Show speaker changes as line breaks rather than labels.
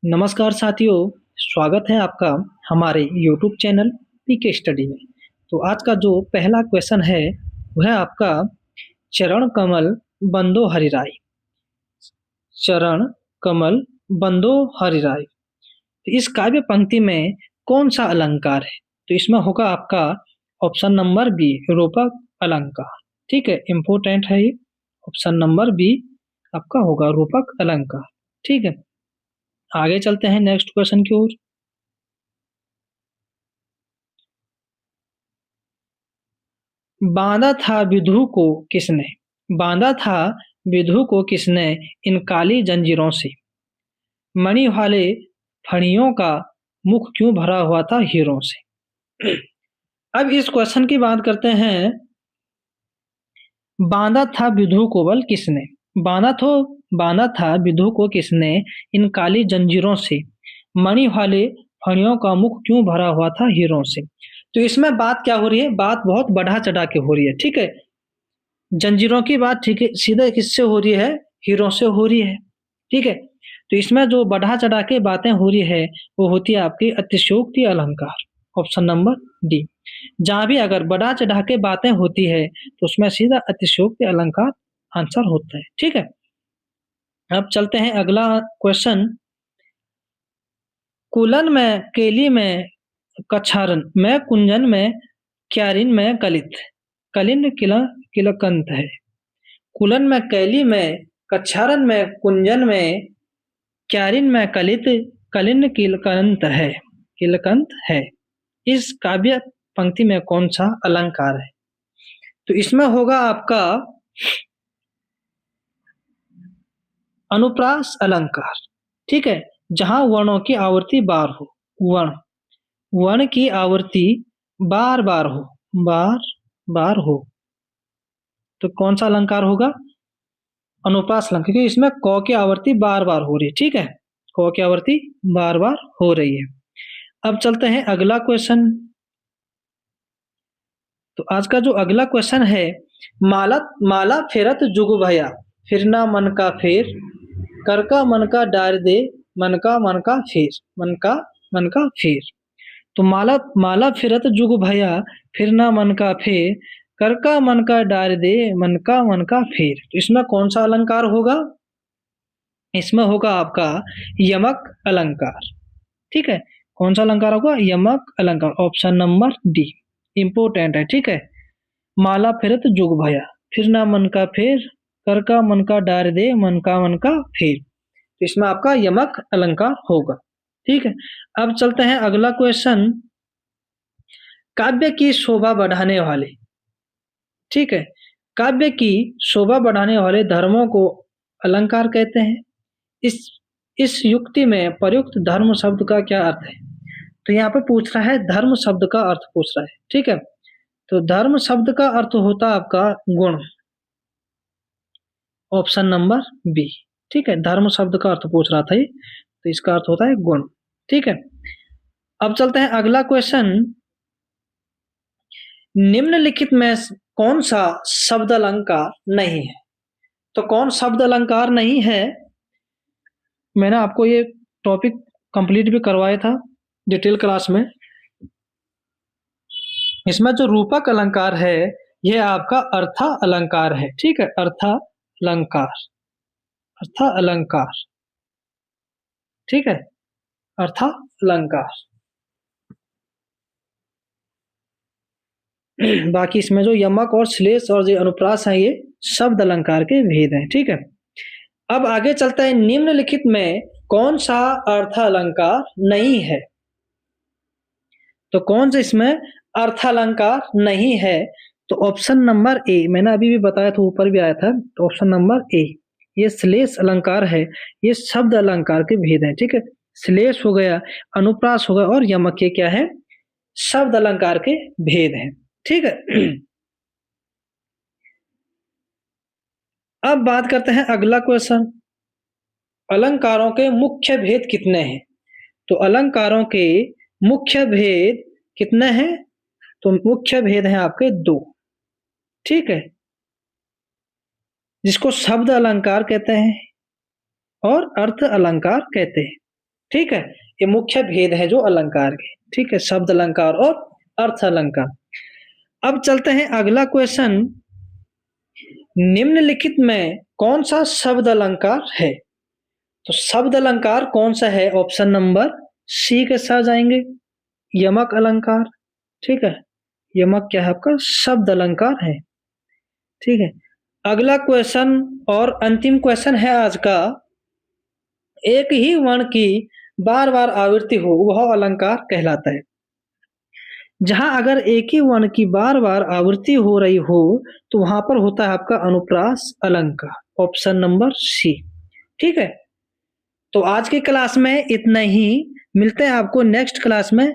नमस्कार साथियों, स्वागत है आपका हमारे YouTube चैनल पीके स्टडी में। तो आज का जो पहला क्वेश्चन है वह आपका चरण कमल बंदो हरिराई। चरण कमल बंदो हरिराई। तो इस काव्य पंक्ति में कौन सा अलंकार है? तो इसमें होगा आपका ऑप्शन नंबर बी, रूपक अलंकार। ठीक है, इंपोर्टेंट है ये। ऑप्शन नंबर बी आपका होगा रूपक अलंकार। ठीक है, आगे चलते हैं नेक्स्ट क्वेश्चन की ओर। बांधा था विधु को किसने? बांधा था विधु को किसने इन काली जंजीरों से? मणि वाले फणियों का मुख क्यों भरा हुआ था हीरों से? अब इस क्वेश्चन की बात करते हैं। बांधा था विधु को बल किसने? बांधा था विधु को किसने इन काली जंजीरों से? मणि वाले फणियों का मुख क्यों भरा हुआ था हीरों से? तो इसमें बात क्या हो रही है? बात बहुत बढ़ा चढ़ा के हो रही है। ठीक है, जंजीरों की बात ठीक है सीधे किससे हो रही है? हीरो से हो रही है। ठीक है, तो इसमें जो बढ़ा चढ़ा के बातें हो रही है वो होती है आपकी अतिशयोक्ति अलंकार। Option number D. जहां भी अगर बढ़ा चढ़ा के बातें होती है तो उसमें सीधा अतिशयोक्ति अलंकार आंसर होता है। ठीक है, अब चलते हैं अगला क्वेश्चन। कुलन में केली में कछारन में कुंजन में क्यारिन में कलित। कलिन किला किलकंत है। कुलन में कैली में कछारन में कुंजन में क्यारिन में कलित कलिन किलकंत है। किलकंत है। इस काव्य पंक्ति में कौन सा अलंकार है? तो इसमें होगा आपका अनुप्रास अलंकार। ठीक है, जहां वर्णों की आवृत्ति बार हो। वर्ण वर्ण की आवृत्ति बार बार हो। बार बार हो तो कौन सा अलंकार होगा? अनुप्रास अलंकार, क्योंकि इसमें क की आवृत्ति बार बार हो रही है। ठीक है, क की आवृत्ति बार बार हो रही है। अब चलते हैं अगला क्वेश्चन। तो आज का जो अगला क्वेश्चन है, माला माला फेरत जुग भया फिर ना मन का फेर कर का मन का डार दे मन का फेर मन का फेर। तो माला माला फिरत जुग भया फिर ना मन का फेर कर का मन का डार दे मन का फेर। तो इसमें कौन सा अलंकार होगा? इसमें होगा आपका यमक अलंकार। ठीक है, कौन सा अलंकार होगा? यमक अलंकार। ऑप्शन नंबर डी इंपोर्टेंट है। ठीक है, माला फिरत जुग भया फिर ना मन का फेर कर का मन का डार दे मन का फेर। तो इसमें आपका यमक अलंकार होगा। ठीक है, अब चलते हैं अगला क्वेश्चन। काव्य की शोभा बढ़ाने वाले। ठीक है, काव्य की शोभा बढ़ाने वाले धर्मों को अलंकार कहते हैं। इस इस युक्ति में प्रयुक्त धर्म शब्द का क्या अर्थ है? तो यहाँ पे पूछ रहा है धर्म शब्द का अर्थ पूछ रहा है। ठीक है, तो धर्म शब्द का अर्थ होता है आपका गुण। Option number B. ठीक है, धर्म शब्द का अर्थ पूछ रहा था ये, तो इसका अर्थ होता है गुण। ठीक है, अब चलते हैं अगला क्वेश्चन। निम्नलिखित में कौन सा शब्द अलंकार नहीं है? तो कौन शब्द अलंकार नहीं है? मैंने आपको ये टॉपिक कंप्लीट भी करवाया था डिटेल क्लास में। इसमें जो रूपक अलंकार है यह आपका अर्था अलंकार है। ठीक है, अर्था अलंकार। अर्था अलंकार। ठीक है, अर्था अलंकार। बाकी इसमें जो यमक और श्लेष और जो अनुप्रास है ये शब्द अलंकार के भेद हैं। ठीक है, अब आगे चलता है। निम्नलिखित में कौन सा अर्थ अलंकार नहीं है? तो कौन सा इसमें अर्थ अलंकार नहीं है? तो ऑप्शन नंबर ए, मैंने अभी भी बताया था, ऊपर भी आया था। तो ऑप्शन नंबर ए, ये श्लेष अलंकार है। ये शब्द अलंकार के भेद हैं। ठीक है, श्लेष हो गया, अनुप्रास हो गया और यमक, ये क्या है? शब्द अलंकार के भेद हैं। ठीक है, अब बात करते हैं अगला क्वेश्चन। अलंकारों के मुख्य भेद कितने हैं? तो अलंकारों के मुख्य भेद कितने हैं? तो मुख्य भेद हैं आपके दो। ठीक है, जिसको शब्द अलंकार कहते हैं और अर्थ अलंकार कहते हैं। ठीक है, ये मुख्य भेद है जो अलंकार के। ठीक है, शब्द अलंकार और अर्थ अलंकार। अब चलते हैं अगला क्वेश्चन, निम्नलिखित में कौन सा शब्द अलंकार है? तो शब्द अलंकार कौन सा है? ऑप्शन नंबर सी के साथ जाएंगे, यमक अलंकार। ठीक है, यमक क्या है आपका? शब्द अलंकार है। ठीक है, अगला क्वेश्चन और अंतिम क्वेश्चन है आज का, एक ही वर्ण की बार बार आवृत्ति हो वह अलंकार कहलाता है। जहां अगर एक ही वर्ण की बार बार आवृत्ति हो रही हो तो वहां पर होता है आपका अनुप्रास अलंकार, ऑप्शन नंबर सी। ठीक है, तो आज की क्लास में इतना ही, मिलते हैं आपको नेक्स्ट क्लास में।